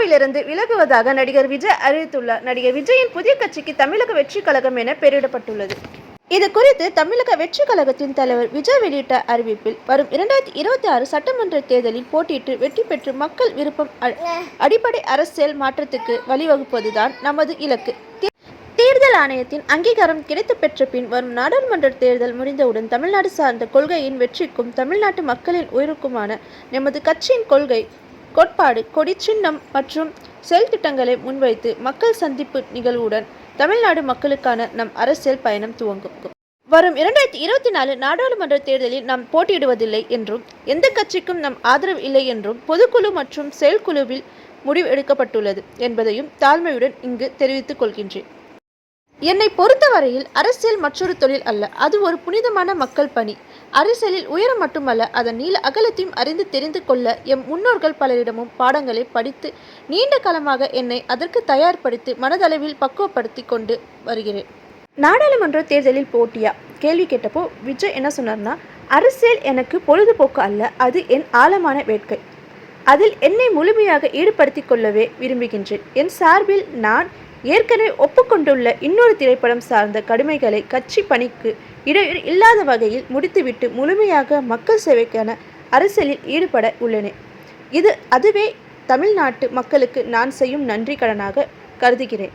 சினிமாவிலிருந்து விலகுவதாக நடிகர் விஜய் அறிவித்துள்ளார். நடிகர் விஜயின் புதிய கட்சிக்கு தமிழக வெற்றி கழகம் என பெயரிடப்பட்டுள்ளது. இது குறித்து தமிழக வெற்றி கழகத்தின் தலைவர் விஜய் வெளியிட்ட அறிவிப்பில், வரும் 2026 சட்டமன்ற தேர்தலில் போட்டியிட்டு வெற்றி பெற்று மக்கள் விருப்பம் அடிப்படை அரசியல் மாற்றத்துக்கு வழிவகுப்பதுதான் நமது இலக்கு. தேர்தல் ஆணையத்தின் அங்கீகாரம் கிடைத்து பெற்ற பின் வரும் நாடாளுமன்ற தேர்தல் முடிந்தவுடன் தமிழ்நாடு சார்ந்த கொள்கையின் வெற்றிக்கும் தமிழ்நாட்டு மக்களின் உயிருக்குமான நமது கட்சியின் கொள்கை, கோட்பாடு, கொடி சின்னம் மற்றும் செயல் திட்டங்களை முன்வைத்து மக்கள் சந்திப்பு நிகழ்வுடன் தமிழ்நாடு மக்களுக்கான நம் அரசியல் பயணம் துவங்கும். வரும் 2024 நாடாளுமன்ற தேர்தலில் நாம் போட்டியிடுவதில்லை என்றும், எந்த கட்சிக்கும் நம் ஆதரவு இல்லை என்றும் பொதுக்குழு மற்றும் செயற்குழுவில் முடிவு எடுக்கப்பட்டுள்ளது என்பதையும் தாழ்மையுடன் இங்கு தெரிவித்துக் கொள்கின்றேன். என்னை பொறுத்தவரையில் அரசியல் மற்றொரு தொழில் அல்ல, அது ஒரு புனிதமான மக்கள் பணி. அரசியலில் உயரம் மட்டுமல்ல, அதன் நீள அகலத்தையும் அறிந்து தெரிந்து கொள்ள எம் முன்னோர்கள் பலரிடமும் பாடங்களை படித்து நீண்ட காலமாக என்னை அதற்கு தயார்படுத்தி மனதளவில் பக்குவப்படுத்தி கொண்டு வருகிறேன். நாடாளுமன்ற தேர்தலில் போட்டியா கேள்வி கேட்டப்போ விஜய் என்ன சொன்னார்னா, அரசியல் எனக்கு பொழுதுபோக்கு அல்ல, அது என் ஆழமான வேட்கை. அதில் என்னை முழுமையாக ஈடுபடுத்தி கொள்ளவே விரும்புகின்றேன். என் சார்பில் நான் ஏற்கனவே ஒப்புக்கொண்டுள்ள இன்னொரு திரைப்படம் சார்ந்த கடமைகளை கட்சி பணிக்கு இடையூறு இல்லாத வகையில் முடித்துவிட்டு முழுமையாக மக்கள் சேவைக்கான அரசியலில் ஈடுபட உள்ளேன். அதுவே தமிழ்நாட்டு மக்களுக்கு நான் செய்யும் நன்றி கடனாக கருதுகிறேன்.